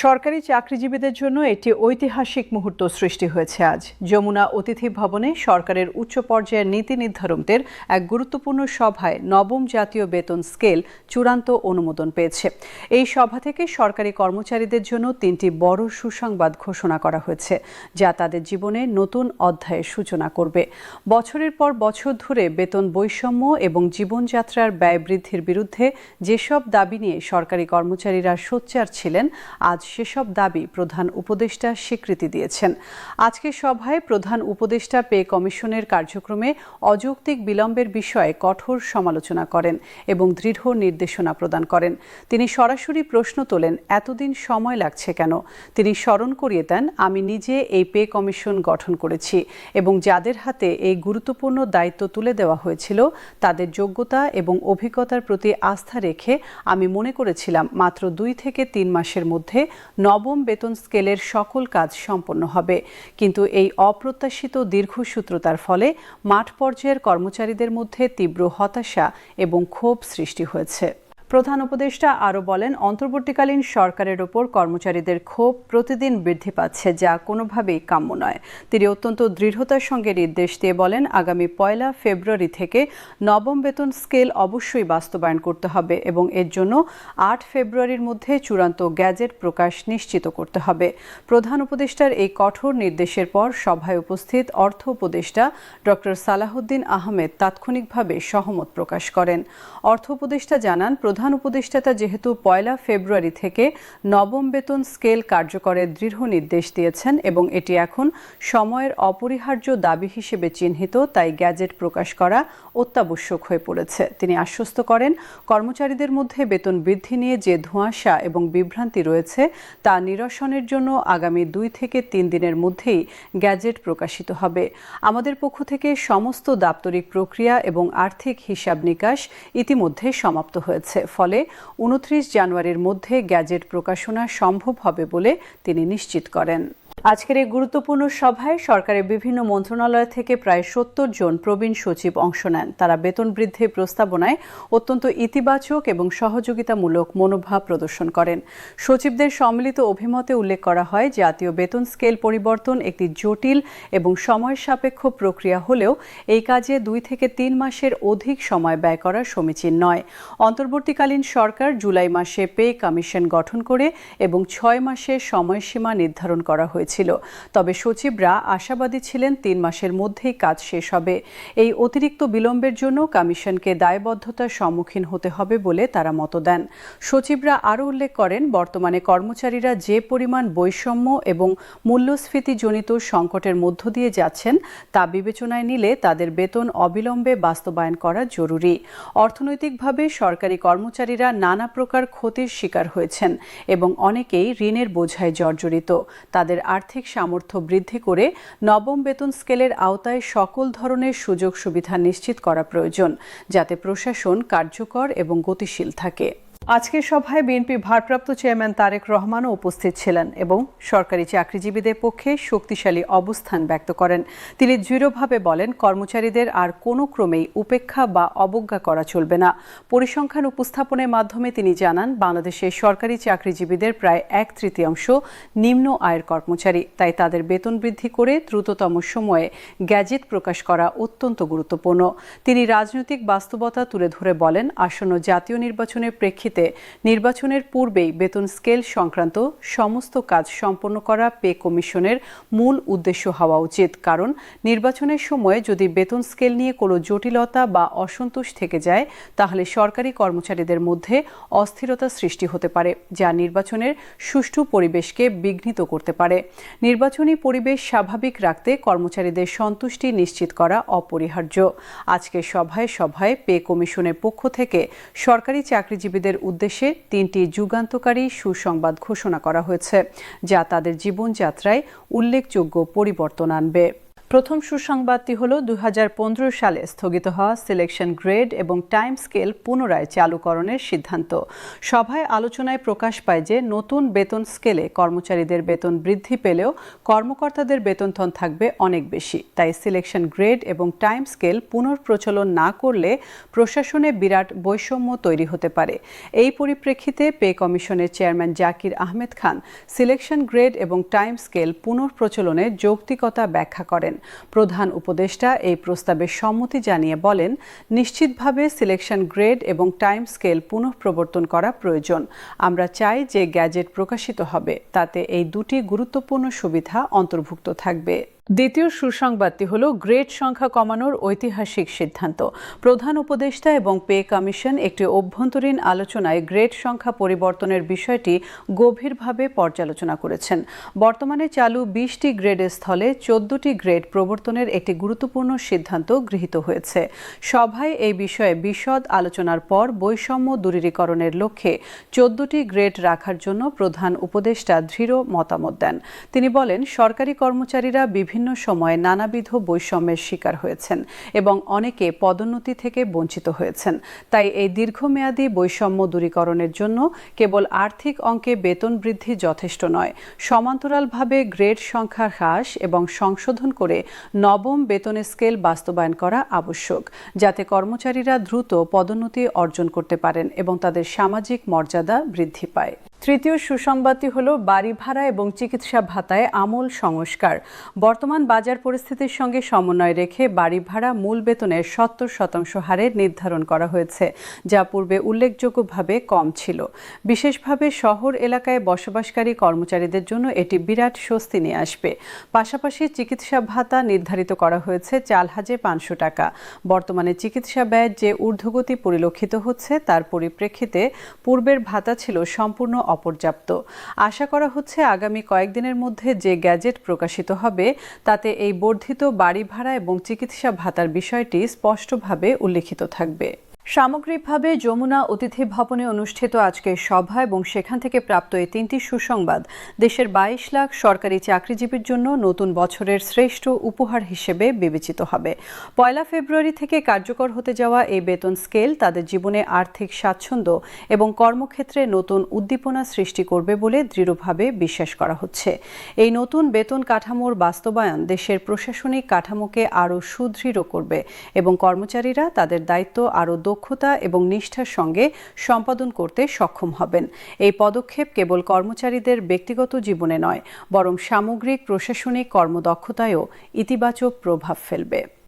সরকারি চাকরিজীবীদের জন্য একটি ঐতিহাসিক মুহূর্ত সৃষ্টি হয়েছে আজ। যমুনা অতিথি ভবনে সরকারের উচ্চ পর্যায়ের নীতি নির্ধারকদের এক গুরুত্বপূর্ণ সভায় নবম জাতীয় বেতন স্কেল চূড়ান্ত অনুমোদন পেয়েছে। এই সভা থেকে সরকারি কর্মচারীদের জন্য তিনটি বড় সুসংবাদ ঘোষণা করা হয়েছে, যা তাদের জীবনে নতুন অধ্যায়ের সূচনা করবে। বছরের পর বছর ধরে বেতন বৈষম্য এবং জীবনযাত্রার ব্যয় বৃদ্ধির বিরুদ্ধে যেসব দাবি নিয়ে সরকারি কর্মচারীরা সোচ্চার ছিলেন, আজ সেসব দাবি প্রধান উপদেষ্টা স্বীকৃতি দিয়েছেন। আজকের সভায় প্রধান উপদেষ্টা পে কমিশনের কার্যক্রমে অযৌক্তিক বিলম্বের বিষয়ে কঠোর সমালোচনা করেন এবং দৃঢ় নির্দেশনা প্রদান করেন। তিনি সরাসরি প্রশ্ন তোলেন, এতদিন সময় লাগছে কেন? তিনি স্মরণ করিয়ে দেন, আমি নিজে এই পে কমিশন গঠন করেছি এবং যাদের হাতে এই গুরুত্বপূর্ণ দায়িত্ব তুলে দেওয়া হয়েছিল তাদের যোগ্যতা এবং অভিজ্ঞতার প্রতি আস্থা রেখে আমি মনে করেছিলাম মাত্র 2 থেকে 3 মাসের মধ্যে নবম বেতন স্কেলের সকল কাজ সম্পন্ন হবে। কিন্তু এই অপ্রত্যাশিত দীর্ঘসূত্রতার ফলে মাঠ পর্যায়ের কর্মচারীদের মধ্যে তীব্র হতাশা এবং ক্ষোভ সৃষ্টি হয়েছে। প্রধান উপদেষ্টা আরও বলেন, অন্তর্বর্তীকালীন সরকারের ওপর কর্মচারীদের ক্ষোভ প্রতিদিন বৃদ্ধি পাচ্ছে, যা কোনোভাবেই কাম্য নয়। তিনি অত্যন্ত দৃঢ়তার সঙ্গে নির্দেশ দিয়ে বলেন, আগামী 1 ফেব্রুয়ারি থেকে নবম বেতন স্কেল অবশ্যই বাস্তবায়ন করতে হবে এবং এর জন্য 8 ফেব্রুয়ারির মধ্যে চূড়ান্ত গ্যাজেট প্রকাশ নিশ্চিত করতে হবে। প্রধান উপদেষ্টার এই কঠোর নির্দেশের পর সভায় উপস্থিত অর্থ উপদেষ্টা ডক্টর সালাহউদ্দিন আহমেদ তাৎক্ষণিকভাবে সহমত প্রকাশ করেন। অর্থ উপদেষ্টা জানান, প্রধান উপদেষ্টা যেহেতু 1 ফেব্রুয়ারি থেকে নবম বেতন স্কেল কার্যকরের দৃঢ় নির্দেশ দিয়েছেন এবং এটি এখন সময়ের অপরিহার্য দাবি হিসেবে চিহ্নিত, তাই গ্যাজেট প্রকাশ করা অত্যাবশ্যক হয়ে পড়েছে। তিনি আশ্বস্ত করেন, কর্মচারীদের মধ্যে বেতন বৃদ্ধি নিয়ে যে ধোঁয়াশা এবং বিভ্রান্তি রয়েছে তা নিরসনের জন্য আগামী 2 থেকে 3 দিনের মধ্যেই গ্যাজেট প্রকাশিত হবে। আমাদের পক্ষ থেকে সমস্ত দাপ্তরিক প্রক্রিয়া এবং আর্থিক হিসাব নিকাশ ইতিমধ্যে সমাপ্ত হয়েছে, ফলে 29 জানুয়ারির মধ্যে গ্যাজেট প্রকাশনা সম্ভব হবে বলে তিনি নিশ্চিত করেন। আজকের এই গুরুত্বপূর্ণ সভায় সরকারের বিভিন্ন মন্ত্রণালয় থেকে প্রায় 70 জন প্রবীণ সচিব অংশ নেন। তারা বেতন বৃদ্ধির প্রস্তাবনায় অত্যন্ত ইতিবাচক এবং সহযোগিতামূলক মনোভাব প্রদর্শন করেন। সচিবদের সম্মিলিত অভিমতে উল্লেখ করা হয়, জাতীয় বেতন স্কেল পরিবর্তন একটি জটিল এবং সময় সাপেক্ষ প্রক্রিয়া হলেও এই কাজে 2 থেকে 3 মাসের অধিক সময় ব্যয় করা সমীচীন নয়। অন্তর্বর্তীকালীন সরকার জুলাই মাসে পে কমিশন গঠন করে এবং 6 মাসের সময়সীমা নির্ধারণ করা হয়েছে। তবে সচিবরা আশাবাদী ছিলেন 3 মাসের মধ্যেই কাজ শেষ হবে। এই অতিরিক্ত বিলম্বের জন্য কমিশনকে দায়বদ্ধতার সম্মুখীন হতে হবে বলে তারা মত দেন। সচিবরা আরও উল্লেখ করেন, বর্তমানে কর্মচারীরা যে পরিমাণ বৈষম্য এবং মূল্যস্ফীতিজনিত সংকটের মধ্য দিয়ে যাচ্ছেন তা বিবেচনায় নিলে তাদের বেতন অবিলম্বে বাস্তবায়ন করা জরুরি। অর্থনৈতিকভাবে সরকারি কর্মচারীরা নানা প্রকার ক্ষতির শিকার হয়েছেন এবং অনেকেই ঋণের বোঝায় জর্জরিত। তাদের আর্থিক সামর্থ্য বৃদ্ধি করে নবম বেতন স্কেলের আওতায় সকল ধরনের সুযোগ সুবিধা নিশ্চিত করা প্রয়োজন, যাতে প্রশাসন কার্যকর এবং গতিশীল থাকে। আজকের সভায় বিএনপি ভারপ্রাপ্ত চেয়ারম্যান তারেক রহমানও উপস্থিত ছিলেন এবং সরকারি চাকরিজীবীদের পক্ষে শক্তিশালী অবস্থান ব্যক্ত করেন। তিনি দৃঢ়ভাবে বলেন, কর্মচারীদের আর কোনো ক্রমেই উপেক্ষা বা অবজ্ঞা করা চলবে না। পরিসংখ্যান উপস্থাপনের মাধ্যমে তিনি জানান, বাংলাদেশের সরকারি চাকরিজীবীদের প্রায় 1/3 নিম্ন আয়ের কর্মচারী, তাই তাদের বেতন বৃদ্ধি করে দ্রুততম সময়ে গ্যাজেট প্রকাশ করা অত্যন্ত গুরুত্বপূর্ণ। তিনি রাজনৈতিক বাস্তবতা তুলে ধরে বলেন, আসন্ন জাতীয় নির্বাচনের প্রেক্ষিতে নির্বাচনের পূর্বেই বেতন স্কেল সংক্রান্ত সমস্ত কাজ সম্পন্ন করা পে কমিশনের মূল উদ্দেশ্য হওয়া উচিত, কারণ নির্বাচনের সময়ে যদি বেতন স্কেল নিয়ে কোনো জটিলতা বা অসন্তোষ থেকে যায় তাহলে সরকারি কর্মচারীদের মধ্যে অস্থিরতা সৃষ্টি হতে পারে, যা নির্বাচনের সুষ্ঠু পরিবেশকে বিঘ্নিত করতে পারে। নির্বাচনী পরিবেশ স্বাভাবিক রাখতে কর্মচারীদের সন্তুষ্টি নিশ্চিত করা অপরিহার্য। আজকের সভায় পে কমিশনের পক্ষ থেকে সরকারি চাকরিজীবীদের উদ্দেশ্যে 3টি যুগান্তকারী সুসংবাদ ঘোষণা করা হয়েছে, যা তাদের জীবনযাত্রায় উল্লেখযোগ্য পরিবর্তন আনবে। প্রথম সুসংবাদটি হল 2015 সালে স্থগিত হওয়া সিলেকশন গ্রেড এবং টাইম স্কেল পুনরায় চালুকরণের সিদ্ধান্ত। সভায় আলোচনায় প্রকাশ পায় যে নতুন বেতন স্কেলে কর্মচারীদের বেতন বৃদ্ধি পেলেও কর্মকর্তাদের বেতন থাকবে অনেক বেশি। তাই সিলেকশন গ্রেড এবং টাইম স্কেল পুনঃপ্রচলন না করলে প্রশাসনে বিরাট বৈষম্য তৈরি হতে পারে। এই পরিপ্রেক্ষিতে পে কমিশনের chairman Zakir Ahmed Khan selection grade এবং টাইম স্কেল পুনঃপ্রচলনের যৌক্তিকতা ব্যাখ্যা করেন। প্রধান উপদেষ্টা এই প্রস্তাবে সম্মতি জানিয়ে বলেন, নিশ্চিতভাবে সিলেকশন গ্রেড এবং টাইম স্কেল পুনঃপ্রবর্তন করা প্রয়োজন। আমরা চাই যে গ্যাজেট প্রকাশিত হবে তাতে এই দুটি গুরুত্বপূর্ণ সুবিধা অন্তর্ভুক্ত থাকবে। দ্বিতীয় সুসংবাদটি হল গ্রেড সংখ্যা কমানোর ঐতিহাসিক সিদ্ধান্ত। প্রধান উপদেষ্টা এবং পে কমিশন একটি অভ্যন্তরীণ আলোচনায় গ্রেড সংখ্যা পরিবর্তনের বিষয়টি গভীরভাবে পর্যালোচনা করেছেন। বর্তমানে চালু 20টি গ্রেডের স্থলে 14টি গ্রেড প্রবর্তনের একটি গুরুত্বপূর্ণ সিদ্ধান্ত গৃহীত হয়েছে। সভায় এই বিষয়ে বিশদ আলোচনার পর বৈষম্য দূরীকরণের লক্ষ্যে 14টি গ্রেড রাখার জন্য প্রধান উপদেষ্টা দৃঢ় মতামত দেন। তিনি বলেন, সরকারি কর্মচারীরা বিভিন্ন সময়ে নানাবিধ বৈষম্যের শিকার হয়েছেন এবং অনেকে পদোন্নতি থেকে বঞ্চিত হয়েছেন। তাই এই দীর্ঘমেয়াদী বৈষম্য দূরীকরণের জন্য কেবল আর্থিক অঙ্কে বেতন বৃদ্ধি যথেষ্ট নয়, সমান্তরালভাবে গ্রেড সংখ্যা হ্রাস এবং সংশোধন করে নবম বেতন স্কেল বাস্তবায়ন করা আবশ্যক, যাতে কর্মচারীরা দ্রুত পদোন্নতি অর্জন করতে পারেন এবং তাদের সামাজিক মর্যাদা বৃদ্ধি পায়। তৃতীয় সুসংবাদটি হল বাড়ি ভাড়া এবং চিকিৎসা ভাতায় আমূল সংস্কার। বর্তমান বাজার পরিস্থিতির সঙ্গে সমন্বয় রেখে বাড়ি ভাড়া মূল বেতনের 70% হারে নির্ধারণ করা হয়েছে, যা পূর্বে উল্লেখযোগ্যভাবে কম ছিল। বিশেষভাবে শহর এলাকায় বসবাসকারী কর্মচারীদের জন্য এটি বিরাট স্বস্তি নিয়ে আসবে। পাশাপাশি চিকিৎসা ভাতা নির্ধারিত করা হয়েছে 4,500 টাকা। বর্তমানে চিকিৎসা ব্যয়ের যে ঊর্ধ্বগতি পরিলক্ষিত হচ্ছে তার পরিপ্রেক্ষিতে পূর্বের ভাতা ছিল সম্পূর্ণ অপর্যাপ্ত। আশা করা হচ্ছে আগামী কয়েকদিনের মধ্যে যে গ্যাজেট প্রকাশিত হবে তাতে এই বর্ধিত বাড়ি ভাড়া এবং চিকিৎসা ভাতার বিষয়টি স্পষ্টভাবে উল্লেখিত থাকবে। সামগ্রিকভাবে যমুনা অতিথি ভবনে অনুষ্ঠিত আজকের সভা এবং সেখান থেকে প্রাপ্ত এই 3টি সুসংবাদ দেশের 22 লাখ সরকারি চাকরিজীবীর জন্য নতুন বছরের শ্রেষ্ঠ উপহার হিসেবে বিবেচিত হবে। 1 ফেব্রুয়ারি থেকে কার্যকর হতে যাওয়া এই বেতন স্কেল তাদের জীবনে আর্থিক স্বাচ্ছন্দ্য এবং কর্মক্ষেত্রে নতুন উদ্দীপনা সৃষ্টি করবে বলে দৃঢ়ভাবে বিশ্বাস করা হচ্ছে। এই নতুন বেতন কাঠামোর বাস্তবায়ন দেশের প্রশাসনিক কাঠামোকে আরও সুদৃঢ় করবে এবং কর্মচারীরা তাদের দায়িত্ব আরও দক্ষতা এবং নিষ্ঠার সঙ্গে সম্পাদন করতে সক্ষম হবেন। এই পদক্ষেপ কেবল কর্মচারীদের ব্যক্তিগত জীবনে নয়, বরং সামগ্রিক প্রশাসনিক কর্মদক্ষতায়ও ইতিবাচক প্রভাব ফেলবে।